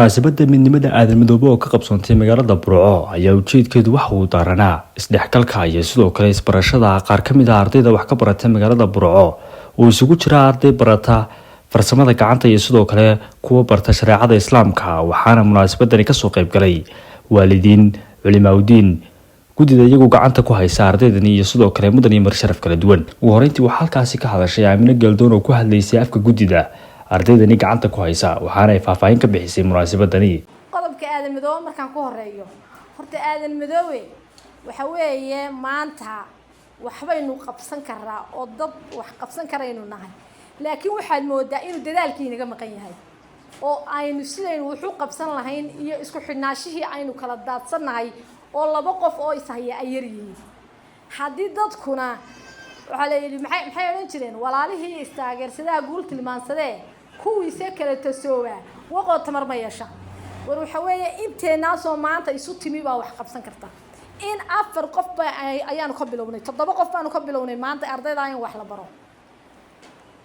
munaasabadda midnimada aadamidoobe oo ka qabsoontay magaalada Burco ayaa ujeedkeedu waxa uu daaranaa isdhexgalka iyo sidoo kale isbarashada qaar ka mid ah ardayda wax ka barata magaalada Burco oo isugu jira arday barata farsamada gacanta iyo sidoo kale kuwa barta shareecada islaamka waxaana munaasabadani ka soo qayb galay waalidiin culimaawidiin gudida iyagu gacanta ku haysa ardaydani iyo sidoo kale mudan iyo marsharaf kala duwan ugu horeyntii waxaa halkaasi ka hadashay Aamina Galdoon oo ku hadlaysay afka gudida ardaydani gacanta ku haysa waxaana ay faahfaahin ka bixisay munaasabadani qodobka aadan madoobe markaan ku horeeyo horta aadan madoobe waxa weeye maanta waxbaynu qabsan karaa oo dad wax qabsan karaynu nahay laakiin waxaad moodaa inuu dadaalkii inaga maqan yahay oo aynu sidaynu wuxuu qabsan lahayn iyo isku xidhnaashihii aynu kala daadsanahay oo laba qof oo ishaya ay yar yihiin haddii dadkuna waxa la yidhi maxay odhan jireen walaalihii istaageersadaa guul tilmaansadee kuwiisa kala tasooba waqoo tamar ma yeesha war waxa weeye inteenaasoo maanta isu timi baa wax qabsan karta in afar qof ayaanu ka bilownay 7 qof baanu ka bilownay maanta ardayda ayaan wax la baro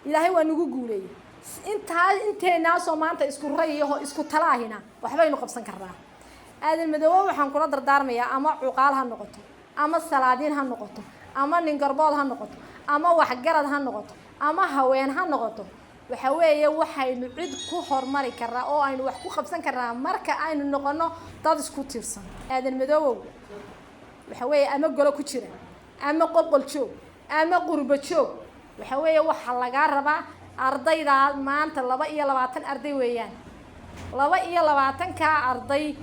ilaahay waa nagu guuleeyay inteenaasoo maanta isku rayaho isku talaahina waxbaynu qabsan karnaa aadan madoobe waxaan kula dardaarmayaa ama cuqaal ha noqoto ama salaadiin ha noqoto ama nin garbood ha noqoto ama waxgarad ha noqoto ama haween ha noqoto waxa weeye waxaynu cid ku hormari karaa oo aynu wax ku qabsan karaa marka aynu noqono dad isku tiirsan aadan madoobe waxa weeye ama golo ku jira ama qolqol joog ama qurbo joog waxa weeye waxa laga rabaa ardayda maanta 22 arday weeyaan 22 ka arday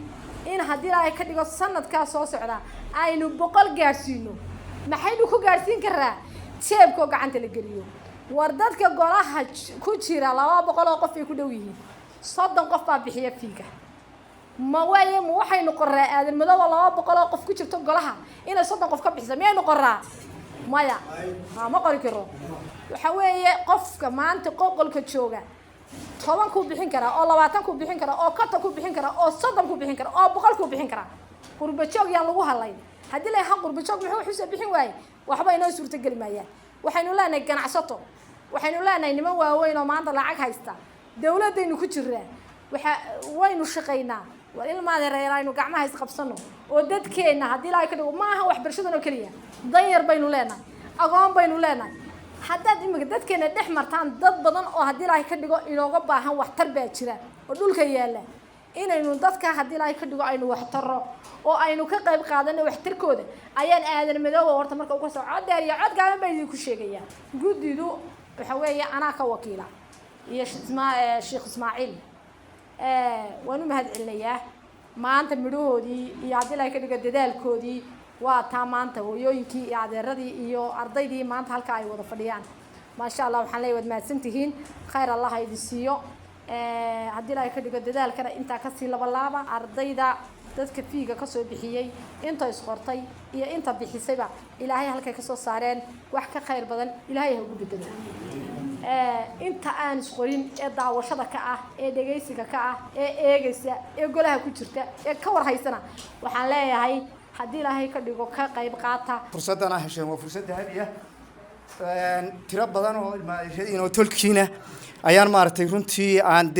in haddii ay ka dhigo sanadka soo socda aynu 100 gaarsiino maxaynu ku gaarsiin karaa jeebko gacanta la geliyo war dadka golaha ku jira 200 oo qof ay ku dhow yihiin 30 qof baa bixiya fiiga ma waaye ma waxaynu qoraa aadan madoobe 200 oo qof ku jirto golaha inay 30 qof ka bixisa miyaynu qoraa maya ma qori karo waxa weeye qofka maanta qoqolka jooga 10 ku bixin kara oo 20 ku bixin kara oo 50 ku bixin kara oo 30 ku bixin kara oo 100 ku bixin kara qurba joog yaan lagu halay haddii la qurba joog wuxuu soo bixin waayay waxba inoo suurta gali maayaan waxaynu leenahay ganacsato waxaynu leenahay niman waaweyn oo maanta lacag haysta dawladaynu ku jirnaa waynu shaqeynaa war ilmaada reeraynu gacmaha is qabsano oo dadkeena haddii la ka dhigo maaha wax barashadana kaliya danyar baynu leenahay aqoon baynu leenahay haddaad imika dadkeena dhex martaan dad badan oo haddii la ka dhigo inooga baahan waxtar baa jira oo dhulka yaala inaynu dadka haddii la ka dhigo aynu wax taro oo aynu ka qayb qaadano waxtarkooda ayaan aadan madoobe horta marka ugu soo codeer iyo cod gaaban bay ku sheegayaan gudidu waxa weeye anaa ka wakiila iyo sheekh Ismaaciil waanu mahad celinayaa maanta midhoodii iyo haddii la ka dhigo dadaalkoodii waa taa maanta hooyooyinkii iyo adeeradii iyo ardaydii maanta halka ay wada fadhiyaan ma sha Allah waxaan leeyahay mahadsantihiin khayr Allah idin siiyo haddii la ka dhigo dadaalkana inta ka sii laaba ardayda dadka fiiga ka soo bixiyay inta isqortay iyo inta bixisayba ilaahay halka ka soo saareen wax ka khayr badan ilaahay ha ugu bedelo inta aan isqorin ee daawashada ka ah ee dhageysiga ka ah ee eegaysa ee golaha ku jirta ee ka war haysana waxaan leeyahay haddii ilaahay ka dhigo ka qayb qaata fursadana hesheen waa fursad hadiya tiro badan oo ilmaashadiina tolkiina ayaan maartay runtii aan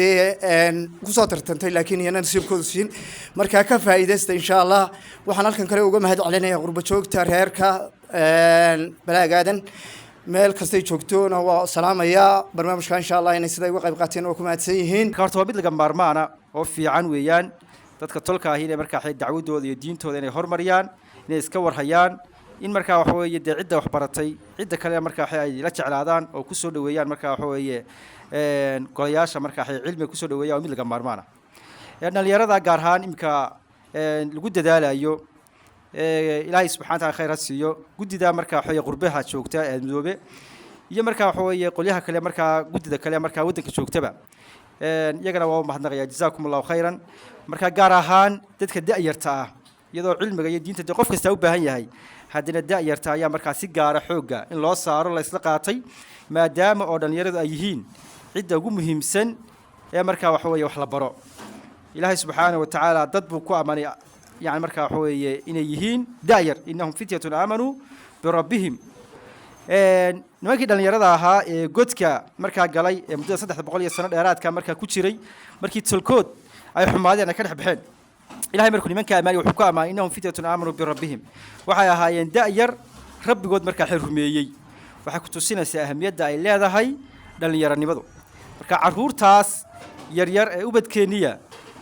ku soo tartantay laakiin iyana nasiibkoodu siin marka ka faa'iideysta insha Allah waxaan halkan kale uga mahad celinayaa qurbo joogta reerka balaagaadan meel kastay joogtoona waa salaamaya barnaamijka insha Allah inay sida uga qayb qaateen oo ku mahadsan yihiin horta waa mid laga maarmaana oo fiican weeyaan dadka tolka ah inay markaa dacwadooda iyo diintooda inay hormariyaan inay iska warhayaan in markaa wax weeye cidda wax baratay cidda kale markaa ay la jeclaadaan oo ku soo dhaweeyaan markaa wax weeye golayaasha markaa cilmiga ku soo dhaweeyaan oo mid laga maarmaana dhalinyarada gaar ahaan imka lagu dadaalayo ilaahay subxaanahu wa ta'aala khayr ha siiyo gudida markaa wax weeye qurbaha joogta ee madoobe iyo markaa wax weeye qolyaha kale markaa gudida kale markaa wadanka joogtaba iyagana waa mahadnaqaya jazaakumullahu khayran marka gaar ahaan dadka da'yarta ah iyadoo cilmiga iyo diinta qof kasta u baahan yahay haddana da'yarta ayaa markaa si gaar ah xooga in loo saaro la isla qaatay maadaama oo dhalinyaradu ay yihiin cidda ugu muhiimsan ee markaa wax weeye wax la baro ilaahay subxaanahu wa ta'aala dad buu ku amanay yani markaa wax weeye inay yihiin da'yar innahum fityatun aamanuu birabbihim nimankii dhalinyarada ahaa ee godka markaa galay ee muddada 300 sano dheeraadka markaa ku jiray markii tolkood ay xumaadeen ay ka dhex baxeen ilaahay markuu nimanka amaanay wuxuu ku amaanay innahum fityatun aamanu birabbihim waxay ahaayeen da'yar rabbigood markaa xir rumeeyey waxay ku tusinaysaa ahamiyadda ay leedahay dhalinyaranimadu marka caruurtaas yaryar ee ubadkeeniya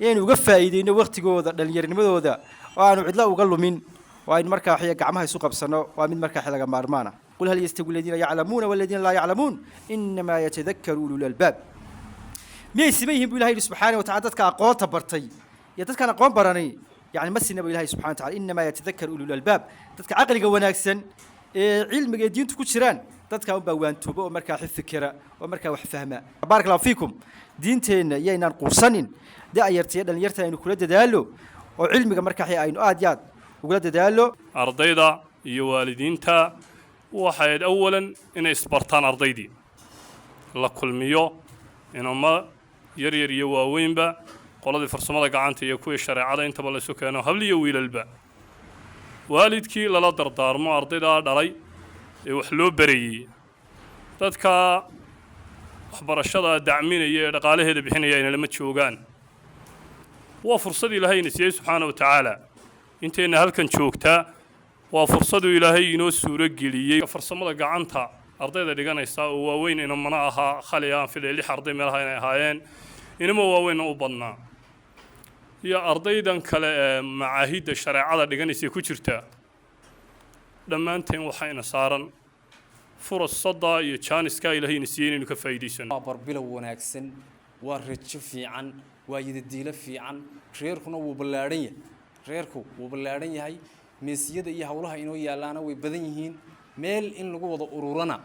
inaynu uga faa'iideyno waqtigooda dhallinyarnimadooda oo aanu cidla uga lumin waa in markaa xiya gacmaha isu qabsano waa mid markaa xilaga maarmaana qul hal yastawi alladina yaclamuuna walladina laa yaclamuun inamaa yatadakkaru ulul albaab miyay siman yihiin bu ilahay subxaana wa tacala dadka aqoonta bartay iyo dadkaan aqoon baranay yani ma sinaba ilahay subxana wa tacala inamaa yatadakkaru ulul albaab dadka caqliga wanaagsan ee cilmiga ee diintu ku jiraan dadka unbaa waantooba oo markaa fikira oo markaa wax fahma baarak allahu fiikum diinteenna iyaynaan quursanin da'yartiyo dhalinyarta aynu kula dadaalo oo cilmiga markaa aynu aad iyo aad ugula dadaalo ardayda iyo waalidiinta waxay awalan inay isbartaan ardaydii la kulmiyo inama yaryar iyo waaweynba qoladii farsamada gacanta iyo kuwii shareecada intaba la isu keeno habli iyo wiilalba waalidkii lala dardaarmo ardayda dhalay ee wax loo barayay dadka waxbarashada dacminaya ee dhaqaalaheeda bixinaya inay lama joogaan waa fursad ilaahayna siiyey subxaana wa tacaala intayna halkan joogtaa waa fursaduu ilaahay inoo suuro geliyey farsamada gacanta ardayda dhiganaysa oo waaweyn inamana ahaa khali aan filay 6 arday meelaha inay ahaayeen inama waaweyn u badnaa iyo ardaydan kale ee macaahidda shareecada dhiganaysa ku jirta dhammaanteen waxayna saaran fursada iyo jaaniska ilaahayna siiyey inaynu ka faa'iideysano barbilow wanaagsan waa rajo fiican waa yidadiilo fiican reerkuna wuu ballaaran yahay meesiyada iyo hawlaha inoo yaalaana way badan yihiin meel in lagu wada ururana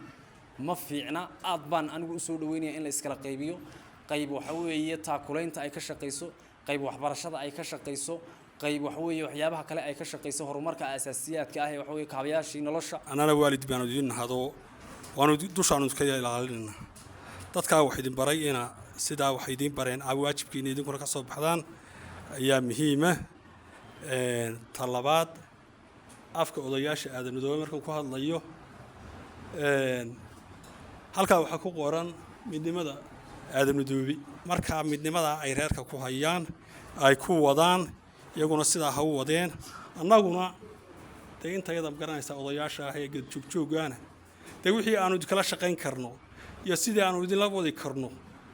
ma fiicna aad baan anigu u soo dhaweynaya in la iskala qaybiyo qayb waxa weeye taakulaynta ay ka shaqeyso qayb waxbarashada ay ka shaqeyso qayb waxa weeye waxyaabaha kale ay ka shaqeyso horumarka asaasiyaadka ah ee waxa weeye kaabayaashii nolosha anana waalid baan idin hado waanu dushaanu iska ilaalinayna dadka wax idin baray ina sida wax idin bareen waajibkiina idinkuna ka soo baxdaan ayaa muhiim ah talabaad afka odayaasha aadamnimada markan ku hadlayo halka waxa ku qoran midnimada aadamnimada marka midnimada ay reerka ku hayaan ay ku wadaan iyaguna sida ha u wadeen annaguna intayada garanaysa odayaasha ah ee joogjoogana wixii aanu kala shaqayn karno iyo sidii aanu idin la wadi karno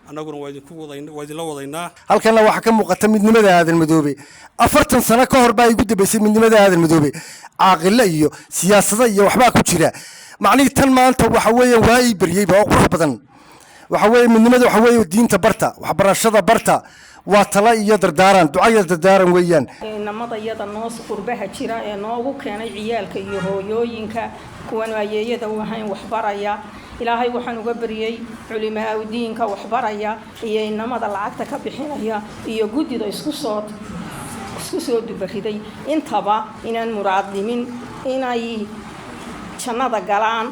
annaguna waa idin la wadaynaa halkana waxa ka muuqata midnimada aadan madoobe 40 sano ka hor baa igu dambeysay midnimada aadan madoobe caaqile iyo siyaasada iyo waxba ku jira macnaheedu tan maanta waxa weeyaan waa ay bariyay baa qurux badan waxa weeye midnimada waxa weeye diinta barta waxbarashada barta waa tala iyo dardaaran ducada dardaaran weeyaan inamada iyada noos qurbaha jira ee noogu keenay ciyaalka iyo hooyooyinka kuwan ayeeyada waxaan wax baraya ilaahay waxaan uga bariyay culimaa diinka wax baraya iyo inamada lacagta ka bixinaya iyo gudida isku soo dubariday intaba inaan muraad dhimin inay jannada galaan